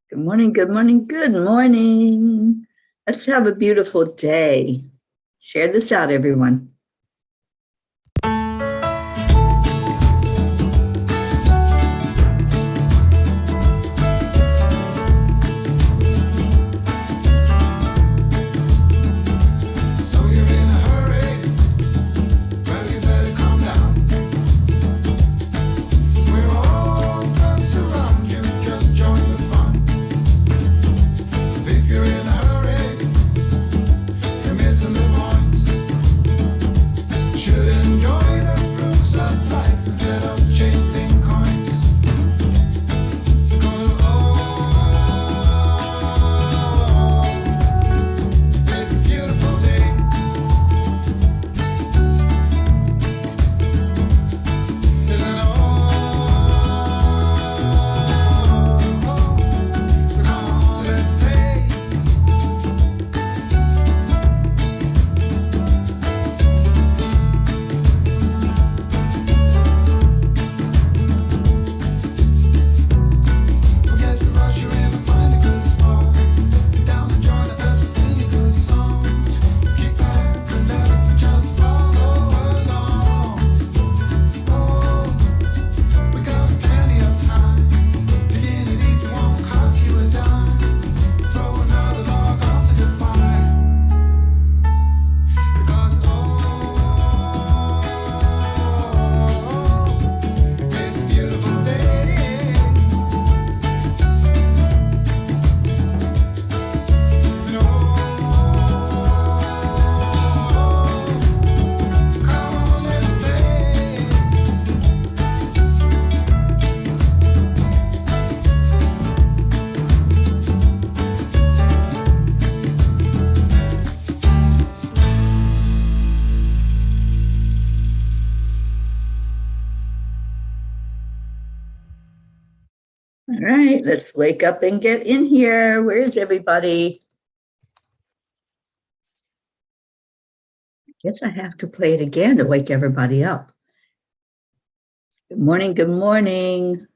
Good morning, good morning, good morning. Let's have a beautiful day. Share this out, everyone. All right, let's wake up and get in here. Where is everybody? I guess I have to play it again to wake everybody up. Good morning, good morning.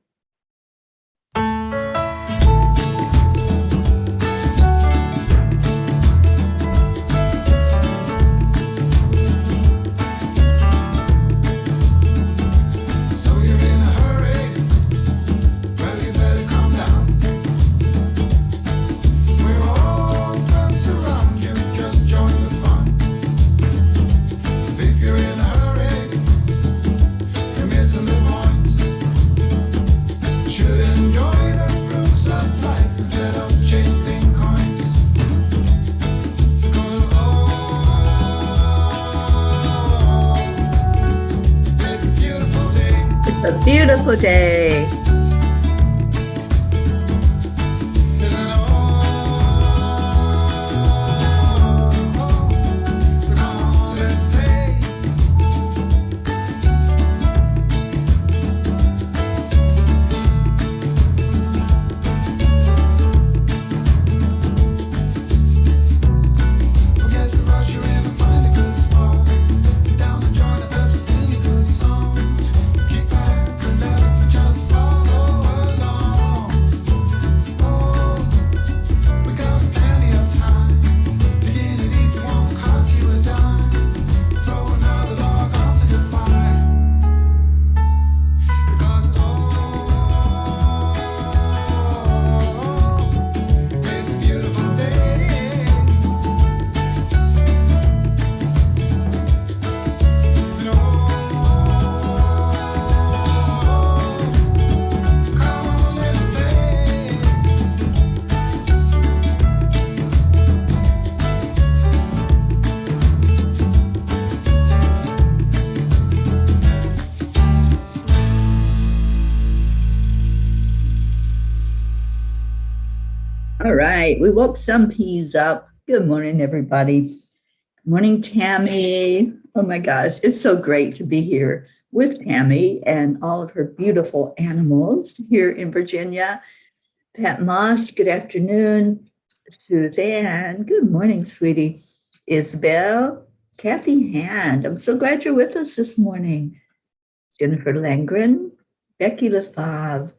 A beautiful day. All right, we woke some peas up. Good morning, everybody. Good morning, Tammy. Oh my gosh, it's so great to be here with Tammy and all of her beautiful animals here in Virginia. Pat Moss, good afternoon. Suzanne, good morning, sweetie. Isabel, Kathy Hand, I'm so glad you're with us this morning. Jennifer Langren, Becky LaFave,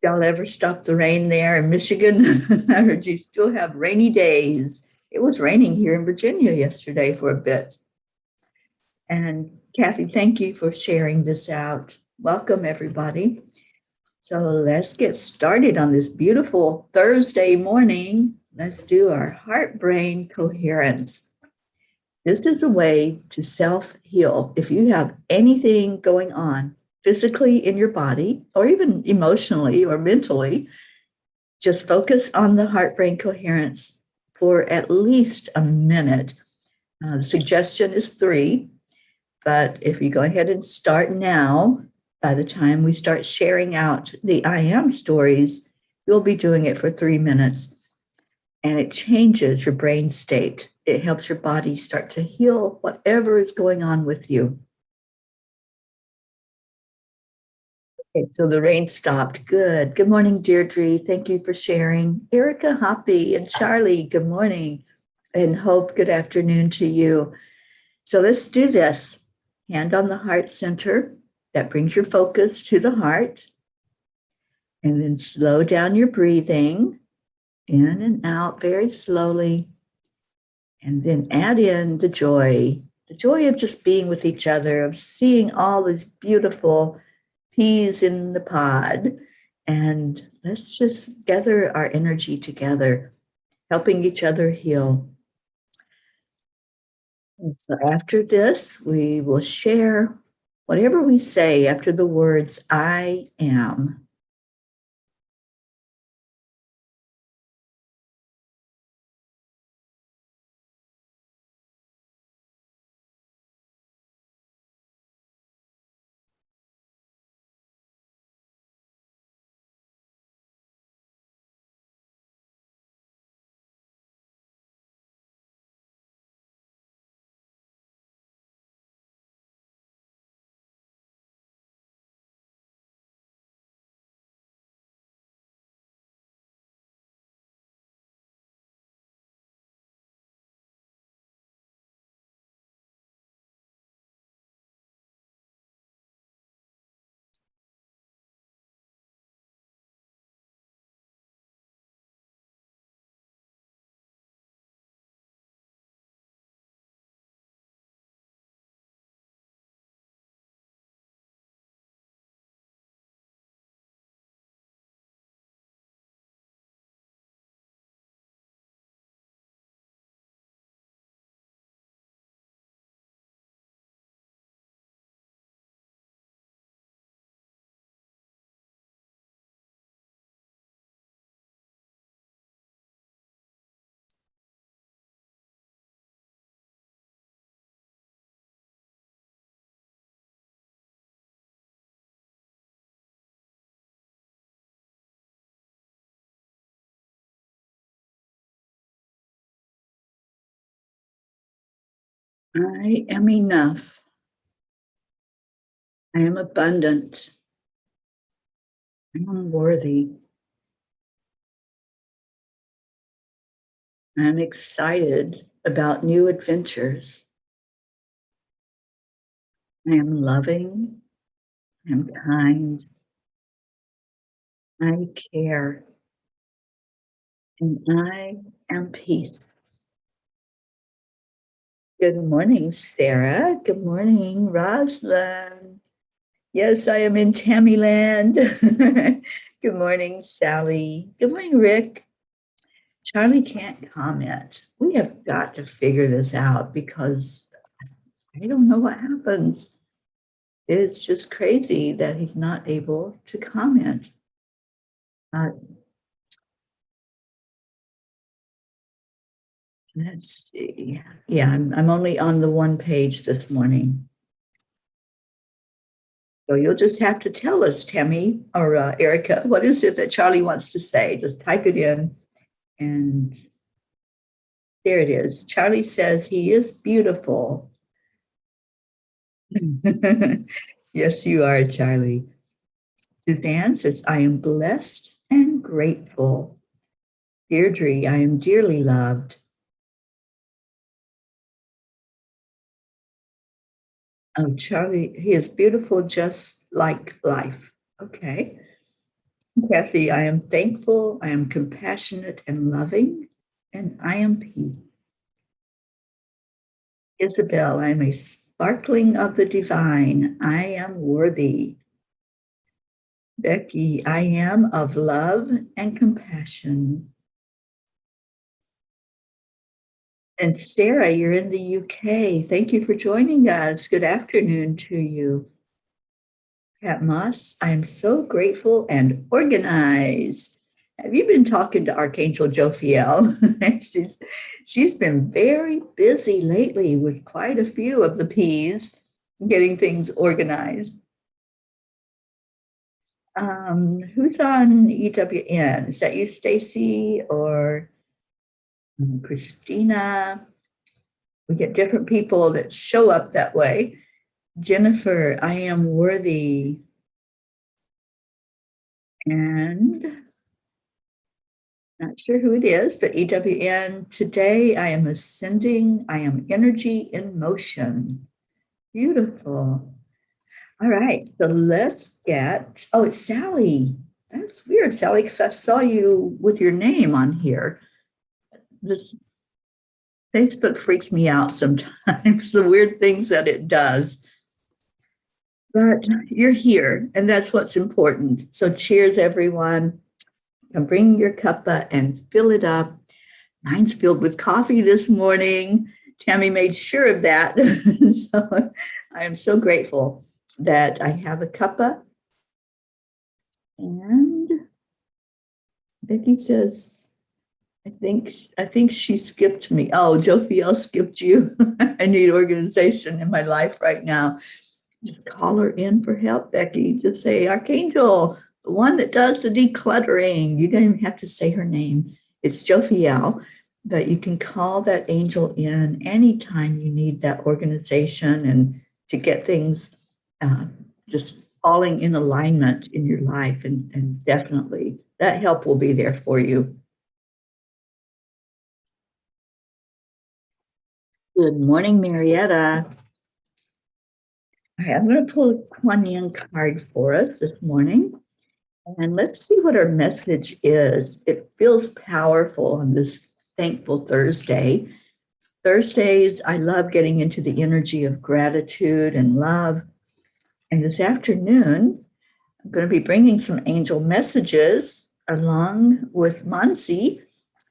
Y'all ever stop the rain there in Michigan? I heard you still have rainy days. It was raining here in Virginia yesterday for a bit. And Kathy, thank you for sharing this out. Welcome, everybody. So let's get started on this beautiful Thursday morning. Let's do our heart-brain coherence. This is a way to self-heal. If you have anything going on physically in your body, or even emotionally or mentally, just focus on the heart-brain coherence for at least a minute. The suggestion is 3, but if you go ahead and start now, by the time we start sharing out the I am stories, you'll be doing it for 3 minutes. And it changes your brain state. It helps your body start to heal whatever is going on with you. Okay, so the rain stopped. Good. Good morning, Deirdre. Thank you for sharing. Erica, Hoppy, and Charlie, good morning. And Hope, good afternoon to you. So let's do this. Hand on the heart center. That brings your focus to the heart. And then slow down your breathing. In and out very slowly. And then add in the joy of just being with each other, of seeing all these beautiful peas in the pod. And let's just gather our energy together, helping each other heal. And so after this, we will share whatever we say after the words, I am. I am enough. I am abundant. I am worthy. I'm excited about new adventures. I am loving. I am kind. I care. And I am peace. Good morning, Sarah. Good morning, Rosalind. Yes, I am in Tammyland. Good morning, Sally. Good morning, Rick. Charlie can't comment. We have got to figure this out because I don't know what happens. It's just crazy that he's not able to comment. Let's see. Yeah, I'm only on the one page this morning. So you'll just have to tell us, Tammy or Erica, what is it that Charlie wants to say? Just type it in. And there it is. Charlie says he is beautiful. Yes, you are, Charlie. Suzanne says, I am blessed and grateful. Deirdre, I am dearly loved. Oh, Charlie, he is beautiful just like life. Okay. Kathy, I am thankful, I am compassionate and loving, and I am peace. Isabel, I am a sparkling of the divine. I am worthy. Becky, I am of love and compassion. And Sarah, you're in the UK. Thank you for joining us. Good afternoon to you. Pat Moss, I'm so grateful and organized. Have you been talking to Archangel Jophiel? She's been very busy lately with quite a few of the P's getting things organized. Who's on EWN? Is that you, Stacy, or Christina? We get different people that show up that way. Jennifer, I am worthy. And not sure who it is, but EWN, today I am ascending. I am energy in motion. Beautiful. All right, so let's get, oh, it's Sally. That's weird, Sally, because I saw you with your name on here. This Facebook freaks me out sometimes, the weird things that it does. But you're here, and that's what's important. So cheers, everyone. Come bring your cuppa and fill it up. Mine's filled with coffee this morning. Tammy made sure of that. So I am so grateful that I have a cuppa. And Becky says, I think she skipped me. Oh, Jophiel skipped you. I need organization in my life right now. Just call her in for help, Becky. Just say, Archangel, the one that does the decluttering. You don't even have to say her name. It's Jophiel, but you can call that angel in anytime you need that organization and to get things just falling in alignment in your life. And definitely that help will be there for you. Good morning, Marietta. All right, I'm going to pull a Kuan Yin card for us this morning. And let's see what our message is. It feels powerful on this thankful Thursday. Thursdays, I love getting into the energy of gratitude and love. And this afternoon, I'm going to be bringing some angel messages along with Mansi.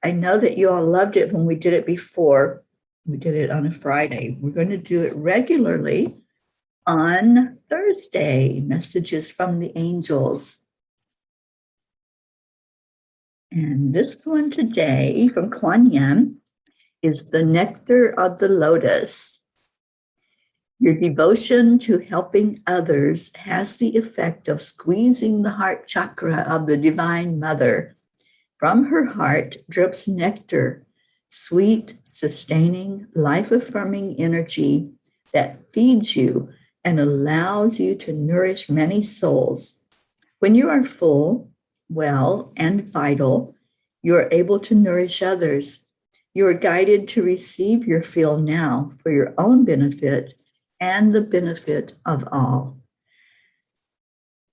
I know that you all loved it when we did it before. We did it on a Friday. We're going to do it regularly on Thursday, messages from the angels. And this one today from Kuan Yin is the nectar of the lotus. Your devotion to helping others has the effect of squeezing the heart chakra of the Divine Mother. From her heart drips nectar, sweet, sustaining, life-affirming energy that feeds you and allows you to nourish many souls. When you are full, well, and vital, you are able to nourish others. You are guided to receive your fill now for your own benefit and the benefit of all.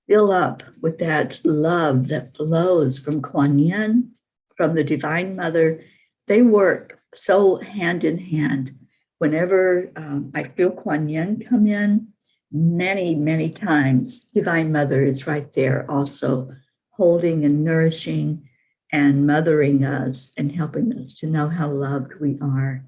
Fill up with that love that flows from Kuan Yin, from the Divine Mother. They work so hand in hand. Whenever I feel Kuan Yin come in, many, many times, Divine Mother is right there also, holding and nourishing and mothering us and helping us to know how loved we are.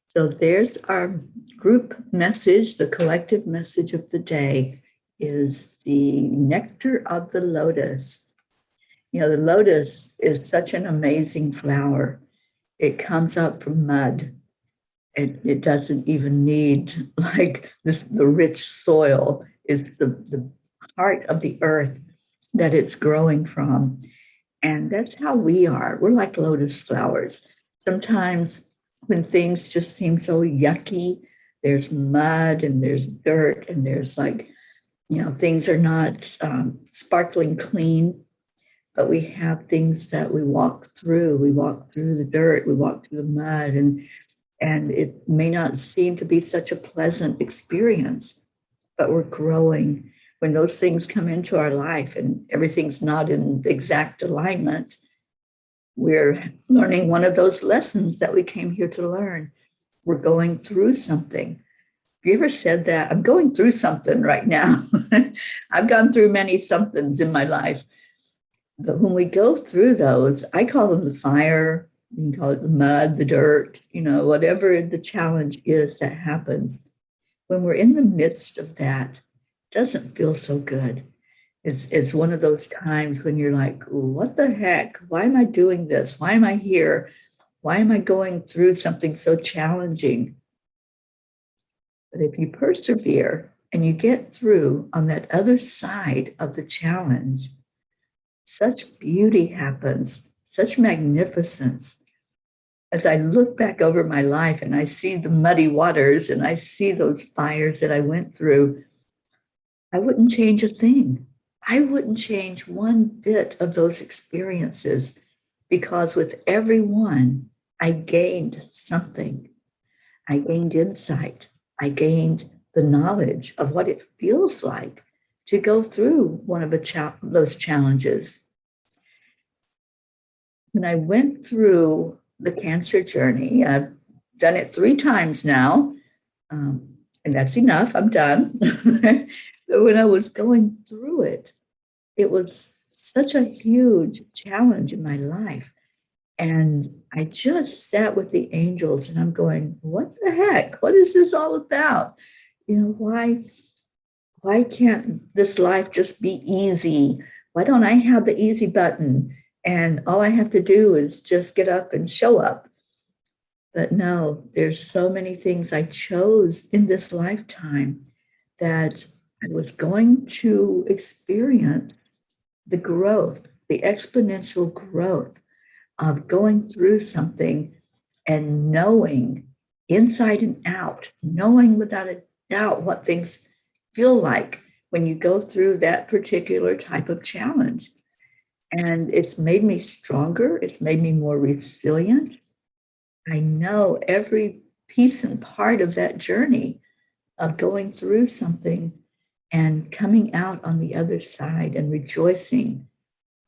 So there's our group message. The collective message of the day is the nectar of the lotus. You know, the lotus is such an amazing flower. It comes up from mud. It doesn't even need like this, the rich soil. It's the heart of the earth that it's growing from. And that's how we are. We're like lotus flowers. Sometimes when things just seem so yucky, there's mud and there's dirt and there's like, you know, things are not sparkling clean, but we have things that we walk through. We walk through the dirt, we walk through the mud, and it may not seem to be such a pleasant experience, but we're growing. when those things come into our life and everything's not in exact alignment, we're learning one of those lessons that we came here to learn. We're going through something. Have you ever said that? I'm going through something right now. I've gone through many somethings in my life. But when we go through those, I call them the fire, you can call it the mud, the dirt, whatever the challenge is that happens. When we're in the midst of that, it doesn't feel so good. It's one of those times when you're like, what the heck? Why am I doing this? Why am I here? Why am I going through something so challenging? But if you persevere and you get through on that other side of the challenge, such beauty happens, such magnificence. As I look back over my life and I see the muddy waters and I see those fires that I went through, I wouldn't change a thing. I wouldn't change one bit of those experiences, because with every one, I gained something. I gained insight. I gained the knowledge of what it feels like to go through one of those challenges. When I went through the cancer journey, I've done it 3 times now, and that's enough. I'm done. But when I was going through it, it was such a huge challenge in my life. And I just sat with the angels and I'm going, what the heck? What is this all about? Why can't this life just be easy? Why don't I have the easy button? And all I have to do is just get up and show up. But no, there's so many things I chose in this lifetime that I was going to experience the growth, the exponential growth of going through something and knowing inside and out, knowing without a doubt what things feel like when you go through that particular type of challenge. And it's made me stronger. It's made me more resilient. I know every piece and part of that journey of going through something and coming out on the other side and rejoicing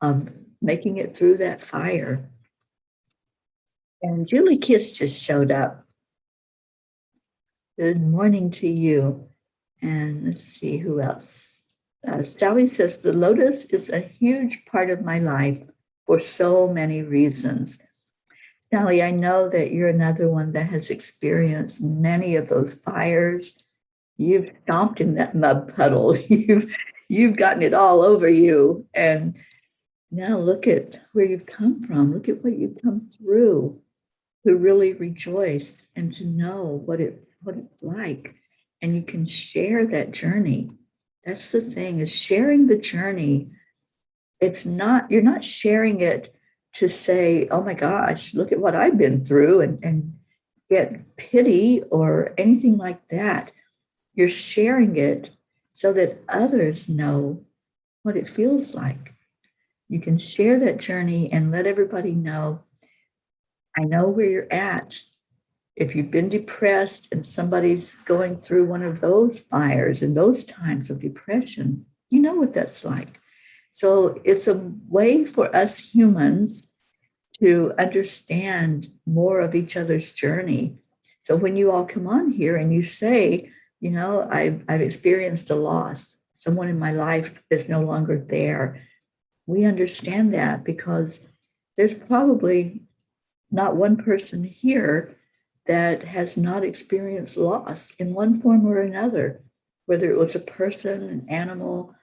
of making it through that fire. And Julie Kiss just showed up. Good morning to you. And let's see who else. Sally says, the lotus is a huge part of my life for so many reasons. Sally, I know that you're another one that has experienced many of those fires. You've stomped in that mud puddle. You've gotten it all over you. And now look at where you've come from. Look at what you've come through to really rejoice and to know what it's like. And you can share that journey. That's the thing, is sharing the journey. You're not sharing it to say, oh my gosh, look at what I've been through and get pity or anything like that. You're sharing it so that others know what it feels like. You can share that journey and let everybody know, I know where you're at. If you've been depressed and somebody's going through one of those fires and those times of depression, you know what that's like. So it's a way for us humans to understand more of each other's journey. So when you all come on here and you say, I've experienced a loss, someone in my life is no longer there, we understand that because there's probably not one person here that has not experienced loss in one form or another, whether it was a person, an animal,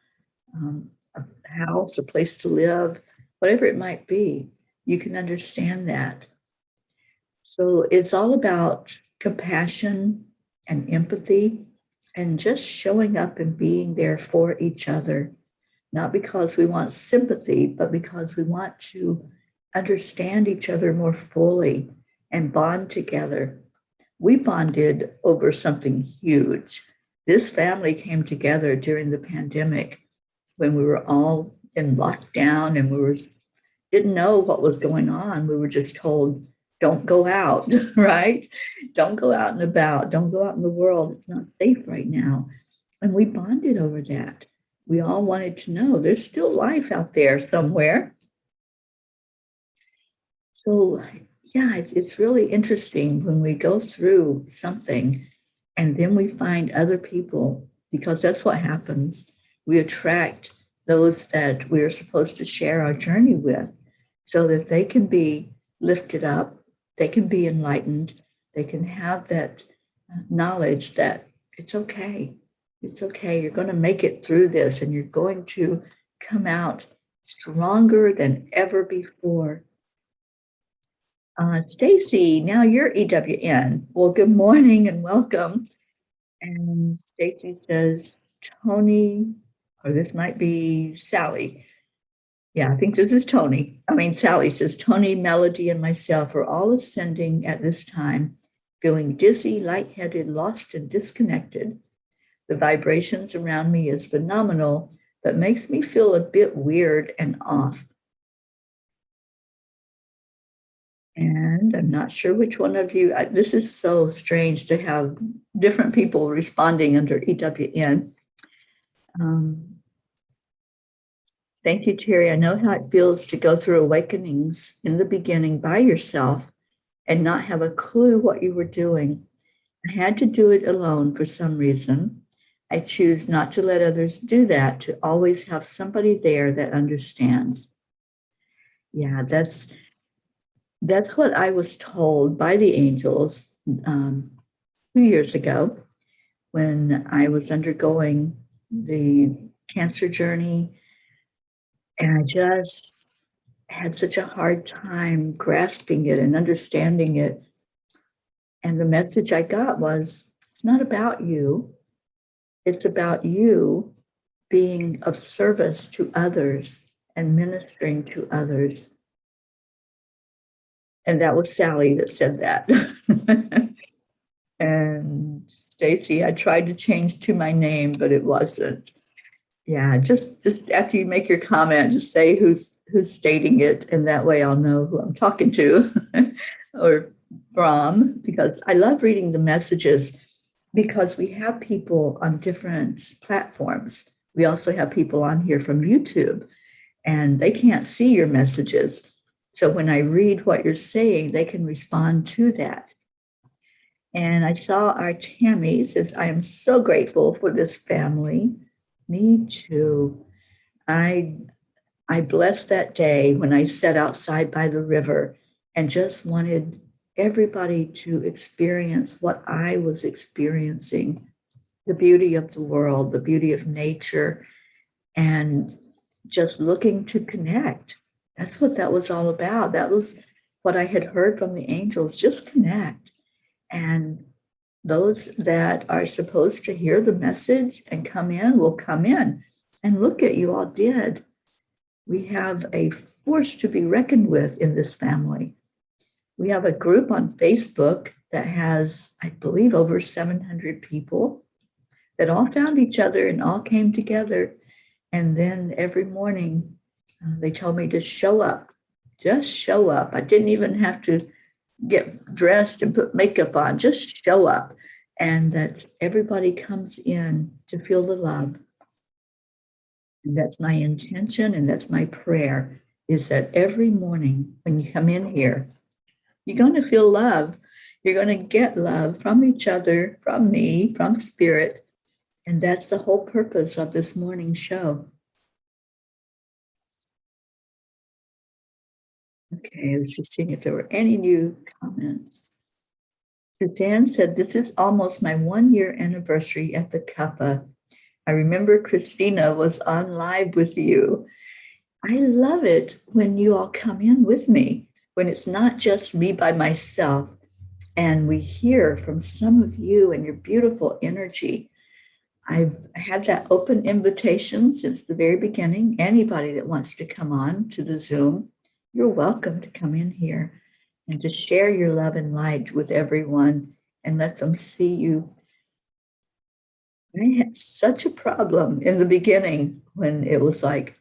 a house, a place to live, whatever it might be, you can understand that. So it's all about compassion and empathy and just showing up and being there for each other, not because we want sympathy, but because we want to understand each other more fully and bond together. We bonded over something huge. This family came together during the pandemic when we were all in lockdown and didn't know what was going on. We were just told, don't go out, right? Don't go out and about. Don't go out in the world. It's not safe right now. And we bonded over that. we all wanted to know there's still life out there somewhere. So, yeah, it's really interesting when we go through something and then we find other people, because that's what happens. We attract those that we are supposed to share our journey with so that they can be lifted up, they can be enlightened, they can have that knowledge that it's okay. It's okay. You're going to make it through this and you're going to come out stronger than ever before. Stacy, now you're EWN. Well, good morning and welcome. And Stacy says, Tony, or this might be Sally. Yeah, I think this is Tony. Sally says, Tony, Melody, and myself are all ascending at this time, feeling dizzy, lightheaded, lost, and disconnected. The vibrations around me is phenomenal, but makes me feel a bit weird and off. And I'm not sure which one of you, this is so strange to have different people responding under EWN. Thank you, Teri. I know how it feels to go through awakenings in the beginning by yourself and not have a clue what you were doing. I had to do it alone for some reason. I choose not to let others do that, to always have somebody there that understands. Yeah, that's what I was told by the angels 2 years ago when I was undergoing the cancer journey. And I just had such a hard time grasping it and understanding it. And the message I got was, it's not about you. It's about you being of service to others and ministering to others. And that was Sally that said that. And Stacy, I tried to change to my name, but it wasn't. Yeah, just after you make your comment, just say who's stating it, and that way I'll know who I'm talking to or from, because I love reading the messages, because we have people on different platforms. We also have people on here from YouTube, and they can't see your messages. So when I read what you're saying, they can respond to that. And I saw our Tammy says, I am so grateful for this family. Me too. I blessed that day when I sat outside by the river and just wanted everybody to experience what I was experiencing, the beauty of the world, the beauty of nature, and just looking to connect. That's what that was all about. That was what I had heard from the angels, just connect. And those that are supposed to hear the message and come in will come in. And look at you all did. We have a force to be reckoned with in this family. We have a group on Facebook that has, I believe, over 700 people that all found each other and all came together. And then every morning, they told me to show up. Just show up. I didn't even have to get dressed and put makeup on. Just show up. And that everybody comes in to feel the love. And that's my intention, and that's my prayer, is that every morning when you come in here, you're going to feel love. You're going to get love from each other, from me, from spirit. And that's the whole purpose of this morning show. Okay, I was just seeing if there were any new comments. Suzanne said, this is almost my 1-year anniversary at the Cuppa. I remember Christina was on live with you. I love it when you all come in with me, when it's not just me by myself, and we hear from some of you and your beautiful energy. I've had that open invitation since the very beginning. Anybody that wants to come on to the Zoom, you're welcome to come in here and to share your love and light with everyone and let them see you. I had such a problem in the beginning when it was like,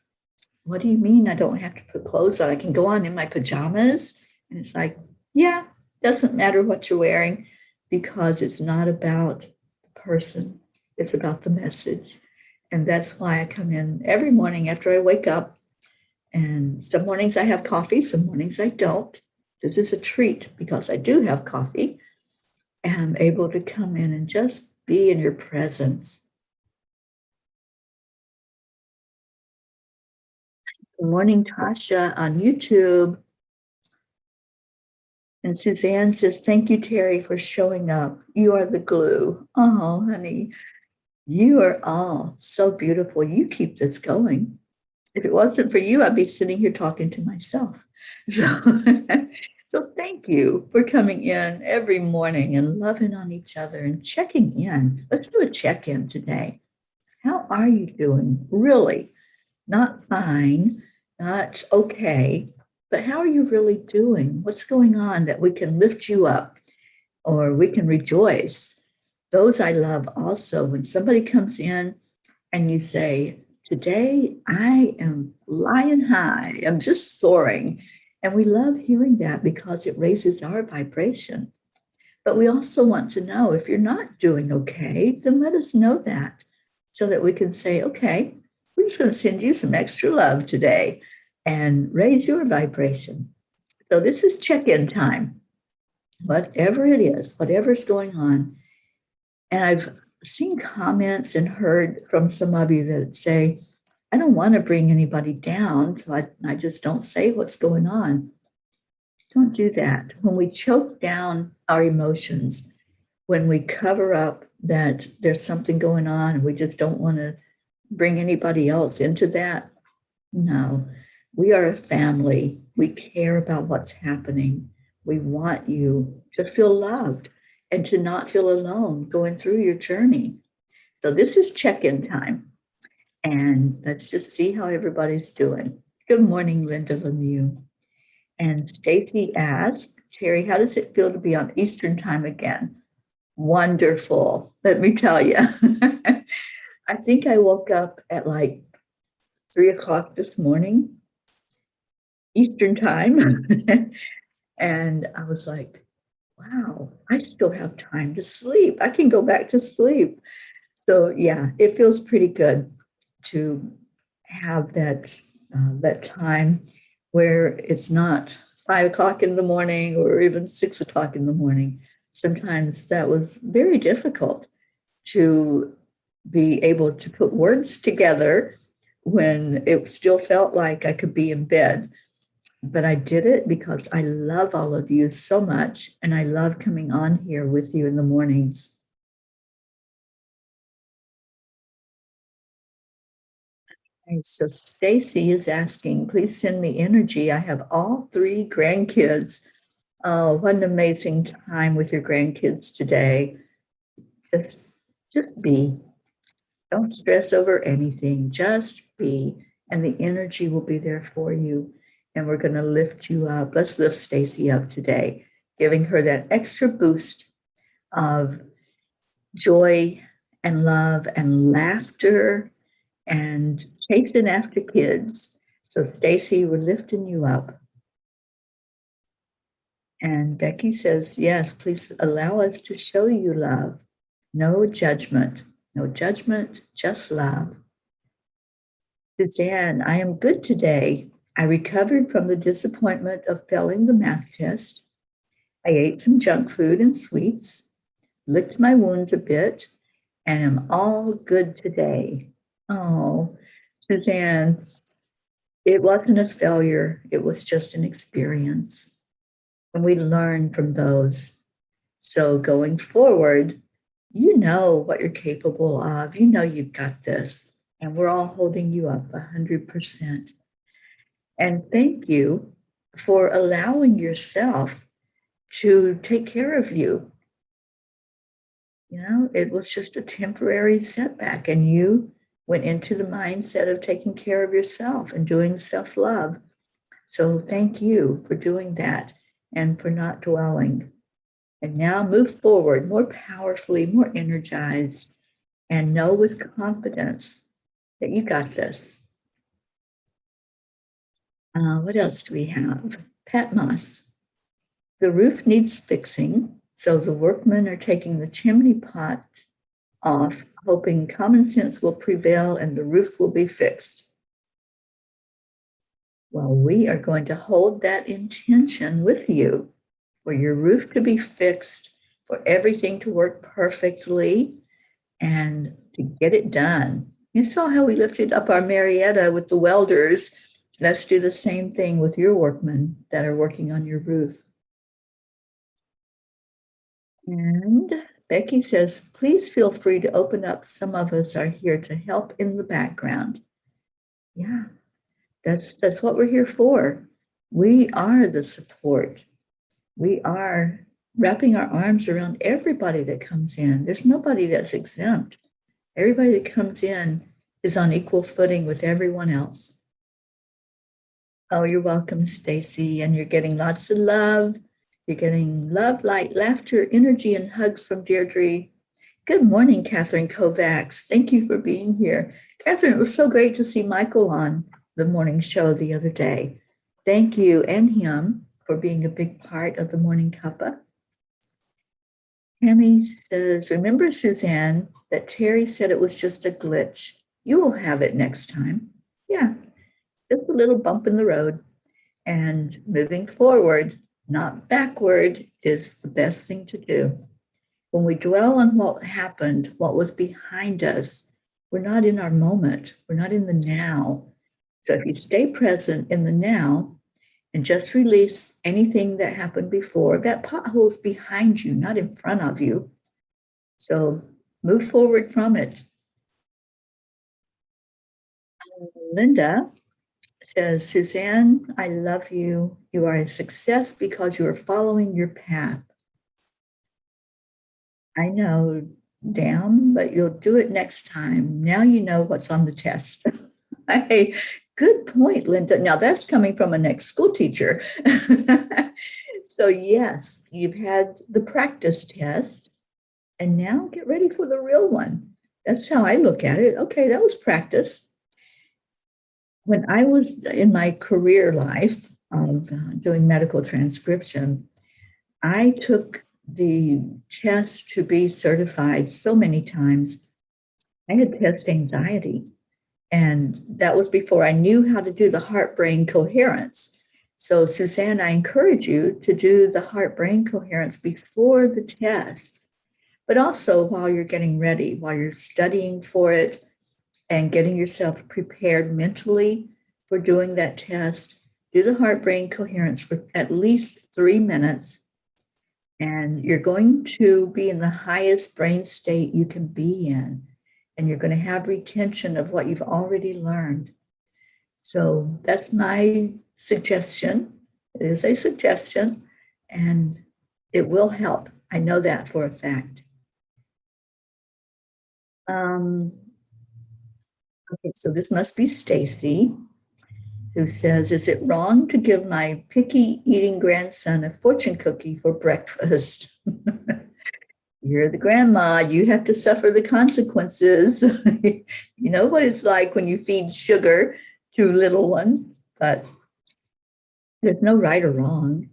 what do you mean I don't have to put clothes on? I can go on in my pajamas? And it's like, yeah, doesn't matter what you're wearing, because it's not about the person. It's about the message. And that's why I come in every morning after I wake up. And some mornings I have coffee, some mornings I don't. This is a treat because I do have coffee and I'm able to come in and just be in your presence. Good morning, Tasha on YouTube. And Suzanne says, thank you, Teri, for showing up. You are the glue. Oh, honey, you are all so beautiful. You keep this going. If it wasn't for you, I'd be sitting here talking to myself. So, so thank you for coming in every morning and loving on each other and checking in. Let's do a check-in today. How are you doing? Really? Not fine, not okay, but how are you really doing? What's going on that we can lift you up or we can rejoice? Those I love also. When somebody comes in and you say, today I am flying high, I'm just soaring. And we love hearing that because it raises our vibration. But we also want to know if you're not doing okay, then let us know that so that we can say, okay, we're just going to send you some extra love today and raise your vibration. So this is check-in time, whatever it is, whatever's going on. And I've seen comments and heard from some of you that say, I don't want to bring anybody down, so I just don't say what's going on. Don't do that. When we choke down our emotions, when we cover up that there's something going on and we just don't want to bring anybody else into that, no, we are a family. We care about what's happening. We want you to feel loved and to not feel alone going through your journey. So this is check-in time. And let's just see how everybody's doing. Good morning, Linda Lemieux. And Stacy asked, Teri, how does it feel to be on Eastern time again? Wonderful. Let me tell you. I think I woke up at like 3 o'clock this morning, Eastern time. And I was like, wow, I still have time to sleep. I can go back to sleep. So yeah, it feels pretty good to have that time where it's not 5 o'clock in the morning or even 6 o'clock in the morning. Sometimes that was very difficult to be able to put words together when it still felt like I could be in bed. But I did it because I love all of you so much, and I love coming on here with you in the mornings. And so Stacy is asking, please send me energy. I have all 3 grandkids. Oh, what an amazing time with your grandkids today. Just, just be. Don't stress over anything. Just be. And the energy will be there for you. And we're going to lift you up. Let's lift Stacy up today, giving her that extra boost of joy and love and laughter and chasing after kids. So Stacy, we're lifting you up. And Becky says, yes, please allow us to show you love. No judgment, just love. Suzanne, I am good today. I recovered from the disappointment of failing the math test. I ate some junk food and sweets, licked my wounds a bit, and am all good today. Oh, Suzanne, it wasn't a failure. It was just an experience. And we learn from those. So going forward, you know what you're capable of. You know you've got this. And we're all holding you up 100%. And thank you for allowing yourself to take care of you. You know, it was just a temporary setback, and you went into the mindset of taking care of yourself and doing self-love. So thank you for doing that and for not dwelling. And now move forward more powerfully, more energized, and know with confidence that you got this. What else do we have? Patmos. The roof needs fixing, so the workmen are taking the chimney pot off, hoping common sense will prevail and the roof will be fixed. Well, we are going to hold that intention with you for your roof to be fixed, for everything to work perfectly, and to get it done. You saw how we lifted up our Marietta with the welders. Let's do the same thing with your workmen that are working on your roof. And Becky says, please feel free to open up. Some of us are here to help in the background. Yeah, that's what we're here for. We are the support. We are wrapping our arms around everybody that comes in. There's nobody that's exempt. Everybody that comes in is on equal footing with everyone else. Oh, you're welcome, Stacy, and you're getting lots of love. You're getting love, light, laughter, energy, and hugs from Deirdre. Good morning, Catherine Kovacs. Thank you for being here. Catherine, it was so great to see Michael on the morning show the other day. Thank you and him for being a big part of the morning cuppa. Tammy says, remember, Suzanne, that Teri said it was just a glitch. You will have it next time. Yeah, just a little bump in the road. And moving forward, not backward, is the best thing to do. When we dwell on what happened, what was behind us, we're not in our moment. We're not in the now. So if you stay present in the now and just release anything that happened before, that pothole's behind you, not in front of you. So move forward from it. Linda says, Suzanne, I love you. You are a success because you are following your path. I know, damn, but you'll do it next time. Now you know what's on the test. Hey, good point, Linda. Now that's coming from an ex-school teacher. So yes, you've had the practice test, and now get ready for the real one. That's how I look at it. Okay, that was practice. When I was in my career life of doing medical transcription, I took the test to be certified so many times. I had test anxiety, and that was before I knew how to do the heart-brain coherence. So, Suzanne, I encourage you to do the heart-brain coherence before the test, but also while you're getting ready, while you're studying for it and getting yourself prepared mentally for doing that test. Do the heart-brain coherence for at least 3 minutes, and you're going to be in the highest brain state you can be in, and you're going to have retention of what you've already learned. So that's my suggestion. It is a suggestion, and it will help. I know that for a fact. Okay, so this must be Stacy, who says, is it wrong to give my picky eating grandson a fortune cookie for breakfast? You're the grandma. You have to suffer the consequences. You know what it's like when you feed sugar to little ones, but there's no right or wrong.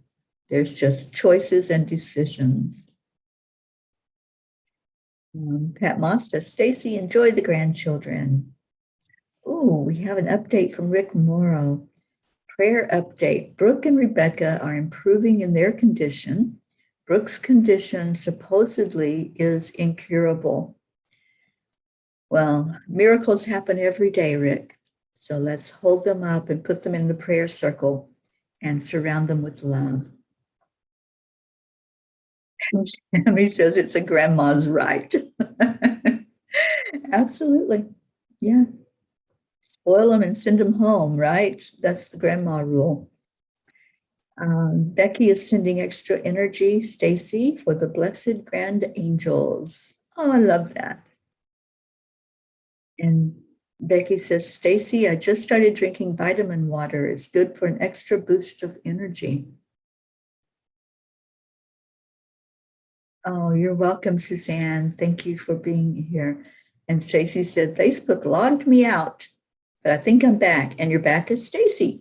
There's just choices and decisions. Pat Moss says, Stacy, enjoy the grandchildren. Oh, we have an update from Rick Morrow. Prayer update. Brooke and Rebecca are improving in their condition. Brooke's condition supposedly is incurable. Well, miracles happen every day, Rick. So let's hold them up and put them in the prayer circle and surround them with love. Tammy says it's a grandma's right. Absolutely. Yeah. Spoil them and send them home, right? That's the grandma rule. Becky is sending extra energy, Stacy, for the blessed grand angels. Oh, I love that. And Becky says, Stacy, I just started drinking vitamin water. It's good for an extra boost of energy. Oh, you're welcome, Suzanne. Thank you for being here. And Stacy said, Facebook logged me out, but I think I'm back. And you're back as Stacy.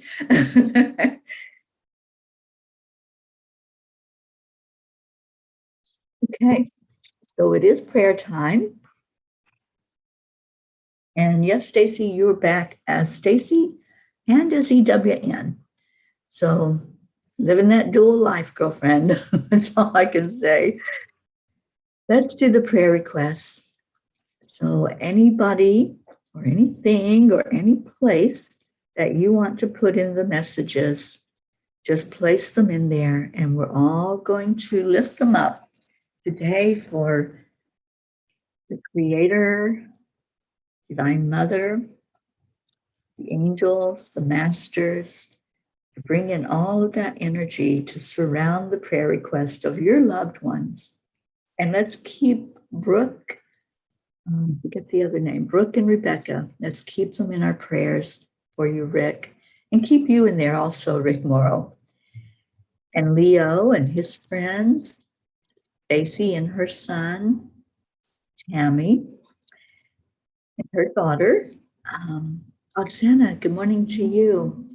Okay, so it is prayer time. And yes, Stacy, you're back as Stacy and as EWN. So living that dual life, girlfriend. That's all I can say. Let's do the prayer requests. So anybody or anything or any place that you want to put in the messages, just place them in there, and we're all going to lift them up today for the Creator, Divine Mother, the angels, the masters, to bring in all of that energy to surround the prayer request of your loved ones. And let's keep Brooke, forget the other name, Brooke and Rebecca. Let's keep them in our prayers for you, Rick, and keep you in there also, Rick Morrow. And Leo and his friends, Stacy and her son, Tammy, and her daughter. Oksana, good morning to you.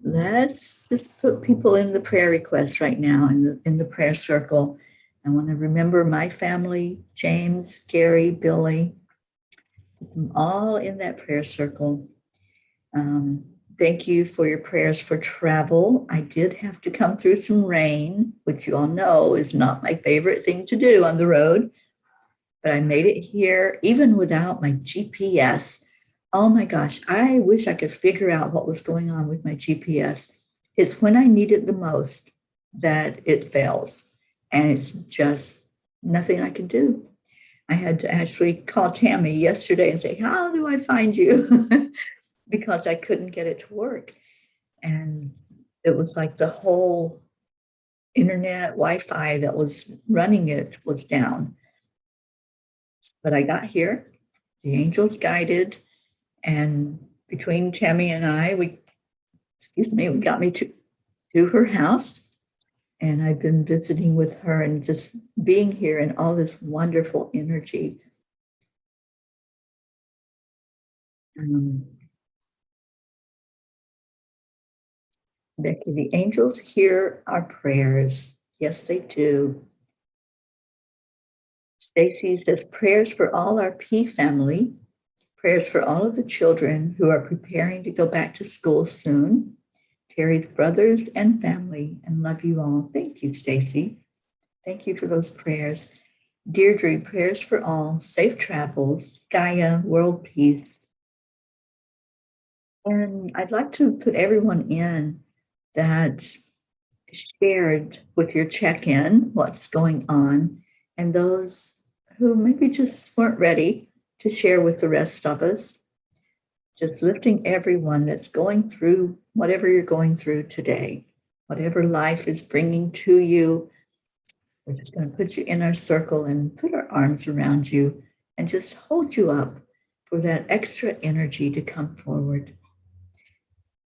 Let's just put people in the prayer requests right now in the prayer circle. I want to remember my family, James, Gary, Billy, put them all in that prayer circle. Thank you for your prayers for travel. I did have to come through some rain, which you all know is not my favorite thing to do on the road, but I made it here even without my GPS. Oh my gosh, I wish I could figure out what was going on with my GPS. It's when I need it the most that it fails, and it's just nothing I can do. I had to actually call Tammy yesterday and say, how do I find you? Because I couldn't get it to work. And it was like the whole internet Wi-Fi that was running it was down. But I got here, the angels guided, and between Tammy and I, we got me to her house. And I've been visiting with her and just being here in all this wonderful energy. Becky, the angels hear our prayers. Yes, they do. Stacy says prayers for all our P family, prayers for all of the children who are preparing to go back to school soon, Teri's brothers and family, and love you all. Thank you, Stacy. Thank you for those prayers. Deirdre, prayers for all, safe travels, Gaia, world peace. And I'd like to put everyone in that shared with your check-in what's going on, and those who maybe just weren't ready to share with the rest of us, just lifting everyone that's going through whatever you're going through today, whatever life is bringing to you. We're just going to put you in our circle and put our arms around you and just hold you up for that extra energy to come forward.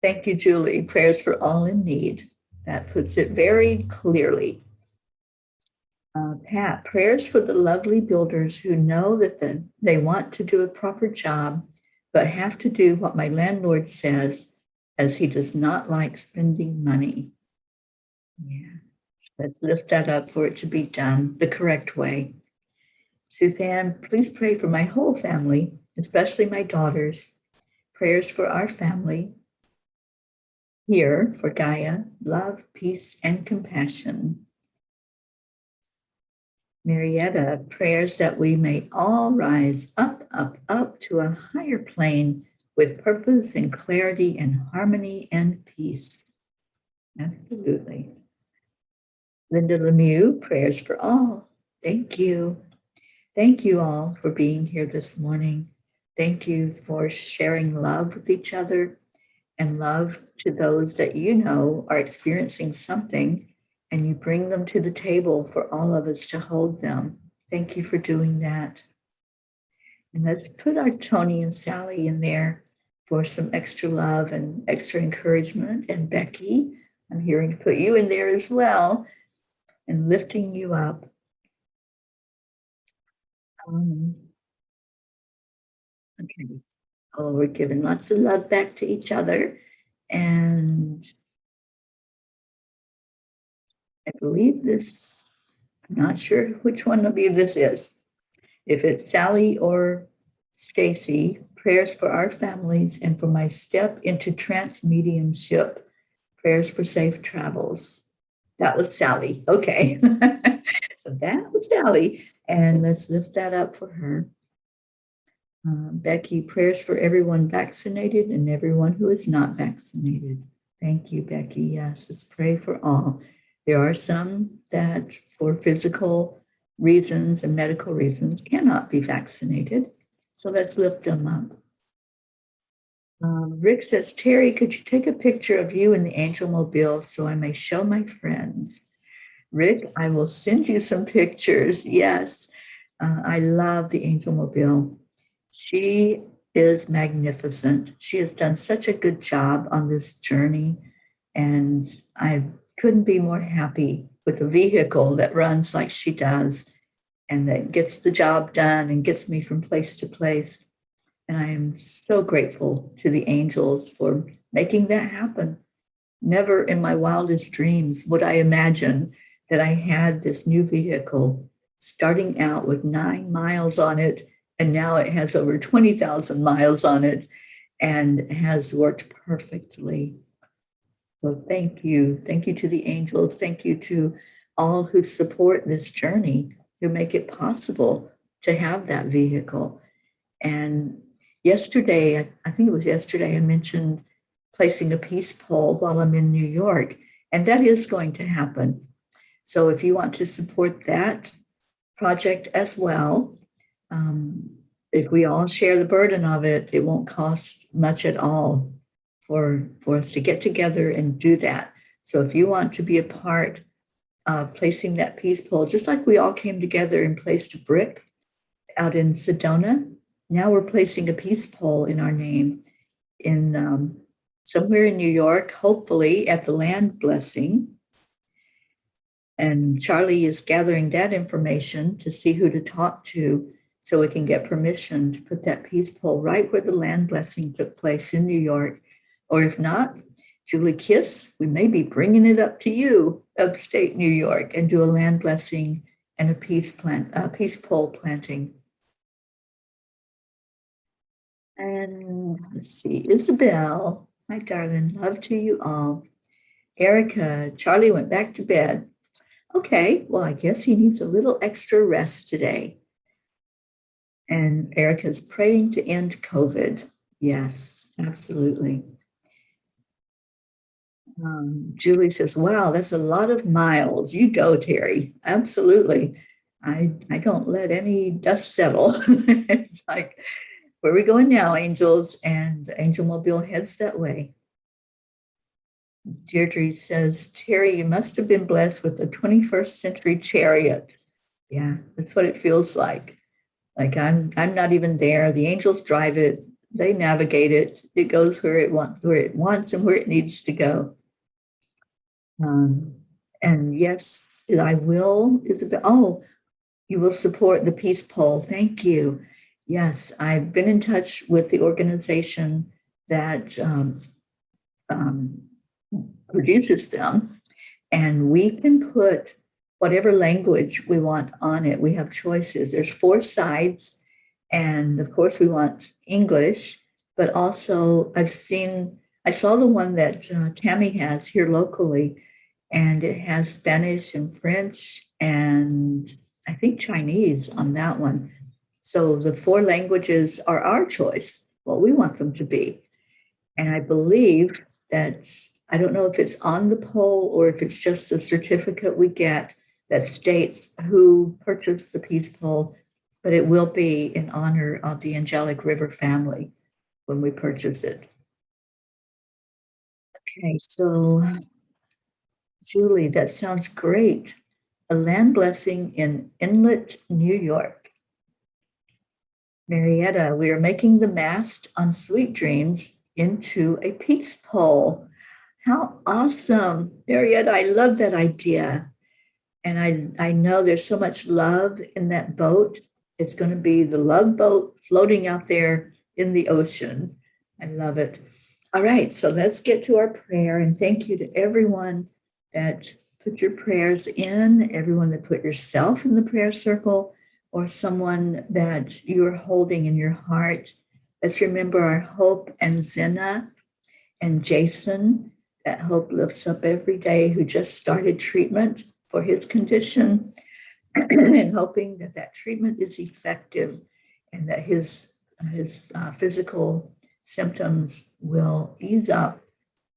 Thank you, Julie. Prayers for all in need. That puts it very clearly. Pat, prayers for the lovely builders who know that they want to do a proper job, but have to do what my landlord says, as he does not like spending money. Yeah, let's lift that up for it to be done the correct way. Suzanne, please pray for my whole family, especially my daughters. Prayers for our family. Here for Gaia, love, peace, and compassion. Marietta, prayers that we may all rise up, up, up to a higher plane with purpose and clarity and harmony and peace. Absolutely. Linda Lemieux, prayers for all. Thank you. Thank you all for being here this morning. Thank you for sharing love with each other and love to those that you know are experiencing something, and you bring them to the table for all of us to hold them. Thank you for doing that. And let's put our Tony and Sally in there for some extra love and extra encouragement. And Becky, I'm hearing to put you in there as well and lifting you up. Okay. Oh, we're giving lots of love back to each other. And I believe this, I'm not sure which one of you this is. If it's Sally or Stacy, prayers for our families and for my step into trance mediumship, prayers for safe travels. That was Sally. Okay. So that was Sally. And let's lift that up for her. Becky, prayers for everyone vaccinated and everyone who is not vaccinated. Thank you, Becky. Yes, let's pray for all. There are some that, for physical reasons and medical reasons, cannot be vaccinated. So let's lift them up. Rick says, Teri, could you take a picture of you in the Angel Mobile so I may show my friends? Rick, I will send you some pictures. Yes, I love the Angel Mobile. She is magnificent. She has done such a good job on this journey, and I couldn't be more happy with a vehicle that runs like she does and that gets the job done and gets me from place to place. And I am so grateful to the angels for making that happen. Never in my wildest dreams would I imagine that I had this new vehicle starting out with 9 miles on it, and now it has over 20,000 miles on it and has worked perfectly. So thank you. Thank you to the angels. Thank you to all who support this journey, who make it possible to have that vehicle. And yesterday, I think it was yesterday, I mentioned placing a peace pole while I'm in New York, and that is going to happen. So if you want to support that project as well, if we all share the burden of it, it won't cost much at all for us to get together and do that. So if you want to be a part of placing that peace pole, just like we all came together and placed a brick out in Sedona, now we're placing a peace pole in our name in somewhere in New York, hopefully at the land blessing. And Charlie is gathering that information to see who to talk to so we can get permission to put that peace pole right where the land blessing took place in New York. Or if not, Julie Kiss, we may be bringing it up to you, upstate New York, and do a land blessing and a peace pole planting. And let's see, Isabel, my darling, love to you all. Erica, Charlie went back to bed. Okay, well, I guess he needs a little extra rest today. And Erica's praying to end COVID. Yes, absolutely. Julie says, wow, that's a lot of miles. You go, Teri. Absolutely. I don't let any dust settle. It's like, where are we going now, angels? And the Angel Mobile heads that way. Deirdre says, Teri, you must have been blessed with a 21st century chariot. Yeah, that's what it feels like. Like I'm not even there. The angels drive it. They navigate it. It goes where it wants and where it needs to go. And yes, I will, Isabel. Oh, you will support the peace pole. Thank you. Yes, I've been in touch with the organization that produces them, and we can put whatever language we want on it. We have choices. There's 4 sides, and of course we want English, but also I saw the one that Tammy has here locally, and it has Spanish and French and I think Chinese on that one. So the 4 languages are our choice, what we want them to be. And I believe that, I don't know if it's on the pole or if it's just a certificate we get that states who purchased the peace pole, but it will be in honor of the Angelic River family when we purchase it. Okay, so Julie, that sounds great. A land blessing in Inlet, New York. Marietta, we are making the mast on Sweet Dreams into a peace pole. How awesome. Marietta, I love that idea. And I know there's so much love in that boat. It's going to be the love boat floating out there in the ocean. I love it. All right, so let's get to our prayer. And thank you to everyone that put your prayers in, everyone that put yourself in the prayer circle, or someone that you're holding in your heart Let's remember our Hope and Zena and Jason, that Hope lifts up every day, who just started treatment for his condition, and hoping that that treatment is effective and that his physical symptoms will ease up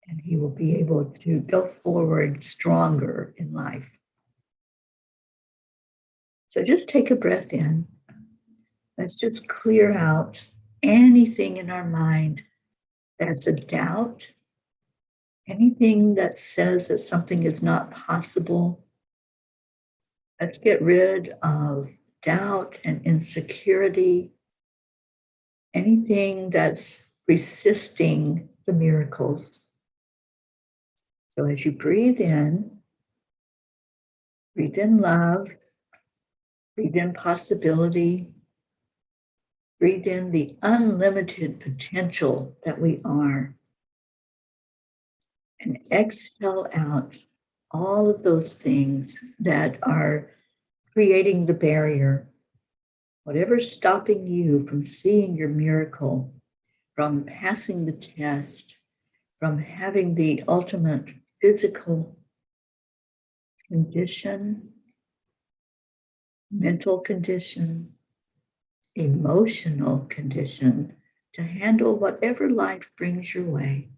and he will be able to go forward stronger in life. So just take a breath in. Let's just clear out anything in our mind that's a doubt, anything that says that something is not possible. Let's get rid of doubt and insecurity, anything that's resisting the miracles. So as you breathe in love, breathe in possibility, breathe in the unlimited potential that we are, and exhale out all of those things that are creating the barrier. Whatever's stopping you from seeing your miracle, from passing the test, from having the ultimate physical condition, mental condition, emotional condition to handle whatever life brings your way.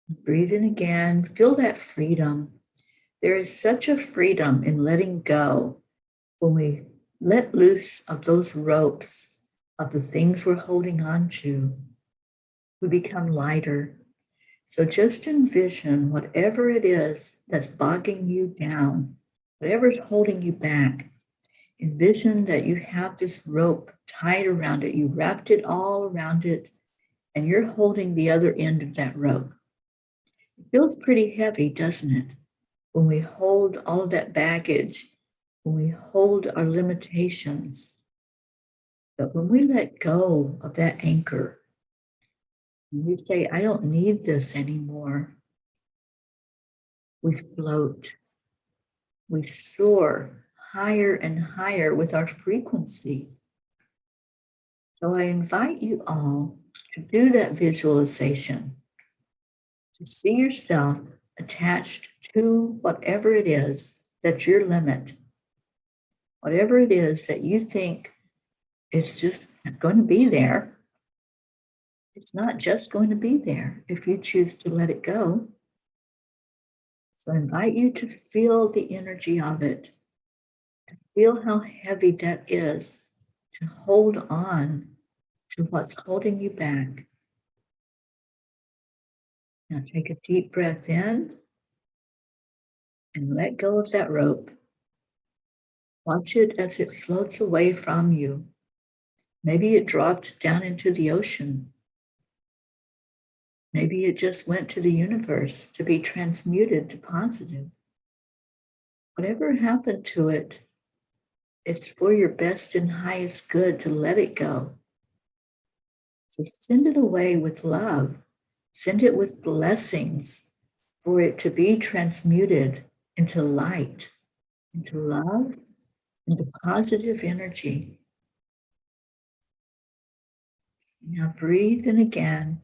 Breathe in again, feel that freedom. There is such a freedom in letting go when we let loose of those ropes of the things we're holding on to. We become lighter. So just envision whatever it is that's bogging you down, whatever's holding you back. Envision that you have this rope tied around it. You wrapped it all around it, and you're holding the other end of that rope. It feels pretty heavy, doesn't it? When we hold all of that baggage, when we hold our limitations. But when we let go of that anchor, when we say, I don't need this anymore, we float. We soar higher and higher with our frequency. So I invite you all to do that visualization, to see yourself attached to whatever it is that's your limit, whatever it is that you think is just going to be there. It's not just going to be there if you choose to let it go. So I invite you to feel the energy of it, to feel how heavy that is, to hold on to what's holding you back. Now take a deep breath in and let go of that rope. Watch it as it floats away from you. Maybe it dropped down into the ocean. Maybe it just went to the universe to be transmuted to positive. Whatever happened to it, it's for your best and highest good to let it go. So send it away with love. Send it with blessings for it to be transmuted into light, into love, into positive energy. Now breathe in again.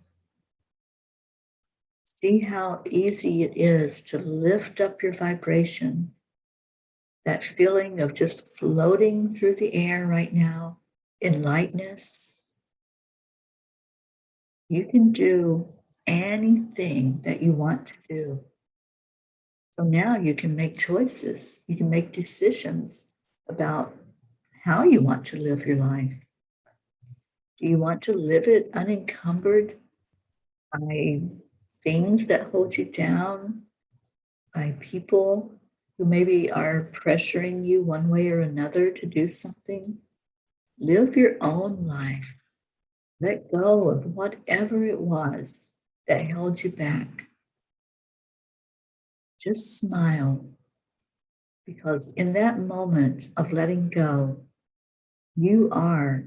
See how easy it is to lift up your vibration. That feeling of just floating through the air right now in lightness. You can do anything that you want to do. So now you can make choices. You can make decisions about how you want to live your life. Do you want to live it unencumbered by things that hold you down, by people who maybe are pressuring you one way or another to do something? Live your own life. Let go of whatever it was that held you back. Just smile, because in that moment of letting go, you are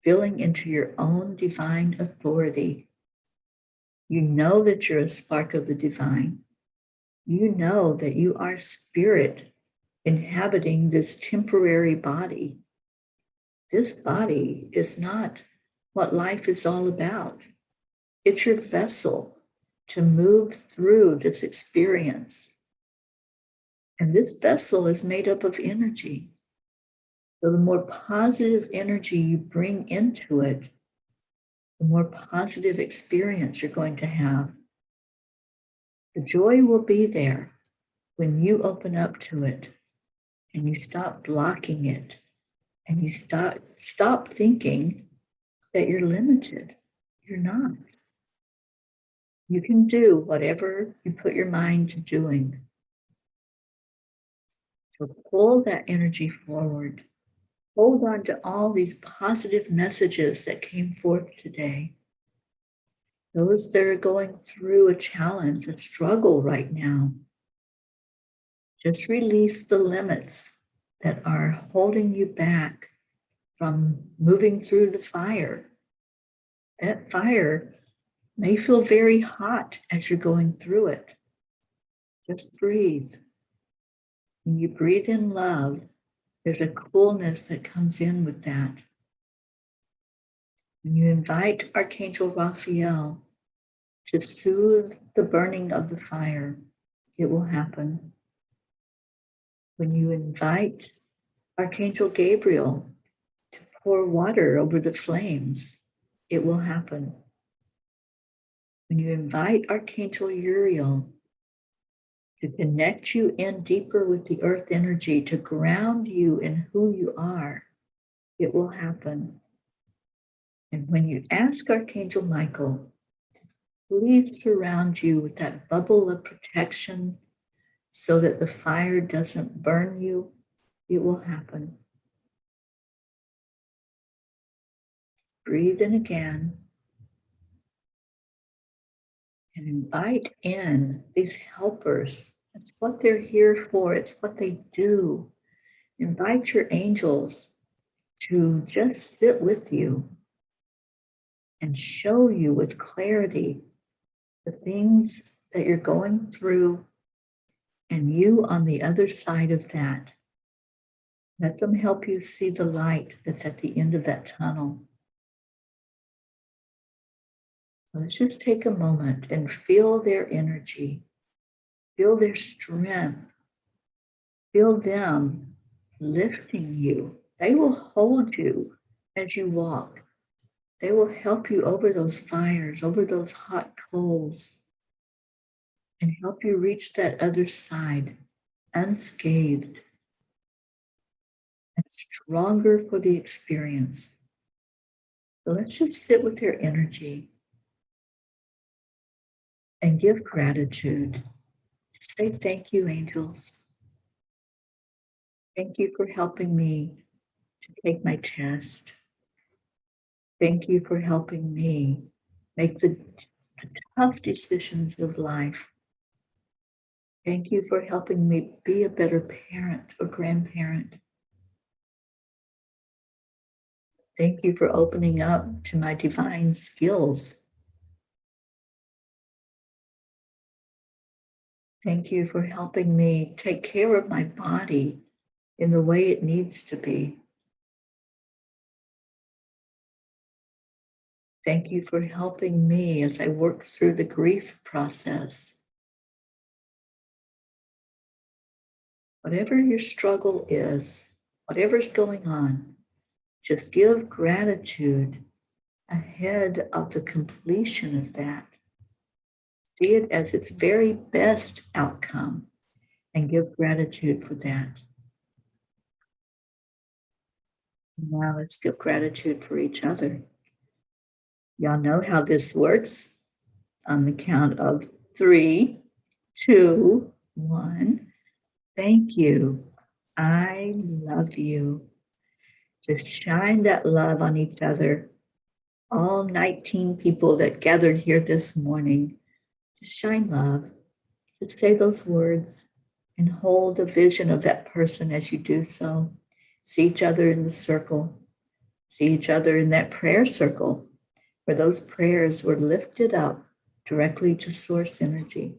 filling into your own divine authority. You know that you're a spark of the divine. You know that you are spirit inhabiting this temporary body. This body is not what life is all about. It's your vessel to move through this experience. And this vessel is made up of energy. So the more positive energy you bring into it, the more positive experience you're going to have. The joy will be there when you open up to it and you stop blocking it and you stop thinking that you're limited. You're not. You can do whatever you put your mind to doing. So pull that energy forward. Hold on to all these positive messages that came forth today. Those that are going through a challenge, a struggle right now, just release the limits that are holding you back from moving through the fire. That fire may feel very hot as you're going through it. Just breathe. When you breathe in love, there's a coolness that comes in with that. When you invite Archangel Raphael to soothe the burning of the fire, it will happen. When you invite Archangel Gabriel to pour water over the flames, it will happen. When you invite Archangel Uriel to connect you in deeper with the earth energy, to ground you in who you are, it will happen. And when you ask Archangel Michael to please surround you with that bubble of protection so that the fire doesn't burn you, it will happen. Breathe in again and invite in these helpers. That's what they're here for. It's what they do. Invite your angels to just sit with you and show you with clarity the things that you're going through and you on the other side of that. Let them help you see the light that's at the end of that tunnel. So let's just take a moment and feel their energy, feel their strength, feel them lifting you. They will hold you as you walk. They will help you over those fires, over those hot coals, and help you reach that other side unscathed and stronger for the experience. So let's just sit with their energy and give gratitude. Say thank you, angels. Thank you for helping me to take my test. Thank you for helping me make the tough decisions of life. Thank you for helping me be a better parent or grandparent. Thank you for opening up to my divine skills. Thank you for helping me take care of my body in the way it needs to be. Thank you for helping me as I work through the grief process. Whatever your struggle is, whatever's going on, just give gratitude ahead of the completion of that. See it as its very best outcome and give gratitude for that. Now let's give gratitude for each other. Y'all know how this works. On the count of 3, 2, 1. Thank you. I love you. Just shine that love on each other. All 19 people that gathered here this morning, just shine love. Just say those words and hold a vision of that person as you do so. See each other in the circle. See each other in that prayer circle where those prayers were lifted up directly to source energy.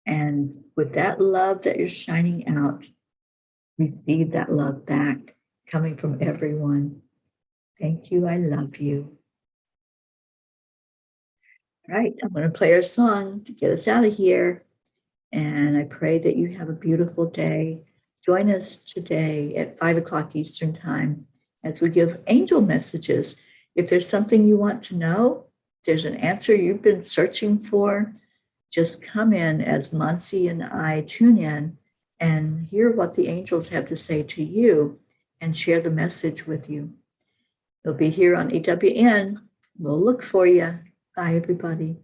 And with that love that you're shining out, receive that love back coming from everyone. Thank you. I love you. All right, I'm going to play our song to get us out of here. And I pray that you have a beautiful day. Join us today at 5 o'clock Eastern Time as we give angel messages. If there's something you want to know, if there's an answer you've been searching for, just come in as Monsi and I tune in and hear what the angels have to say to you and share the message with you. They'll be here on EWN. We'll look for you. Bye, everybody.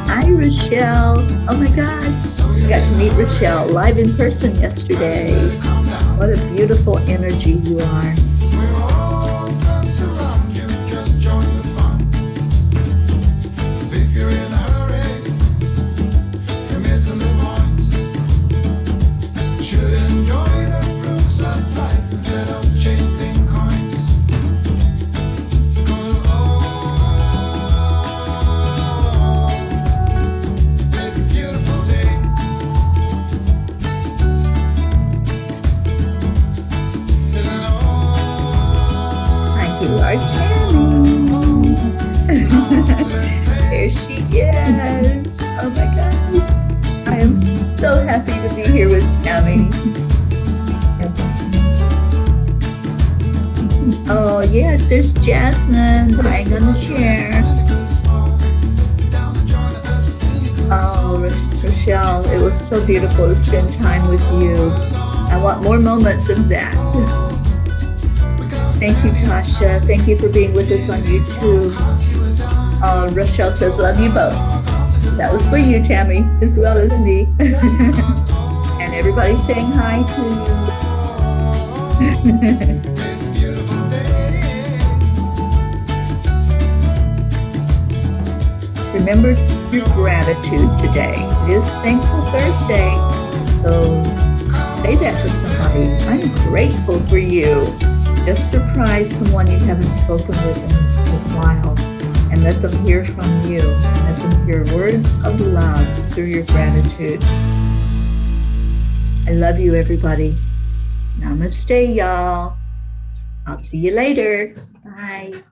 Hi, Rochelle. Oh my gosh. I got to meet Rochelle live in person yesterday. What a beautiful energy you are. There she is. Oh my gosh. I am so happy to be here with Tammy. Oh yes, there's Jasmine lying on the chair. Oh, Rochelle, it was so beautiful to spend time with you. I want more moments of that. Thank you, Tasha. Thank you for being with us on YouTube. Rochelle says, love you both. That was for you, Tammy, as well as me. And everybody's saying hi to you. Remember your gratitude today. It is Thankful Thursday. So say that to somebody. I'm grateful for you. Just surprise someone you haven't spoken with in a while and let them hear from you. Let them hear words of love through your gratitude. I love you, everybody. Namaste, y'all. I'll see you later. Bye.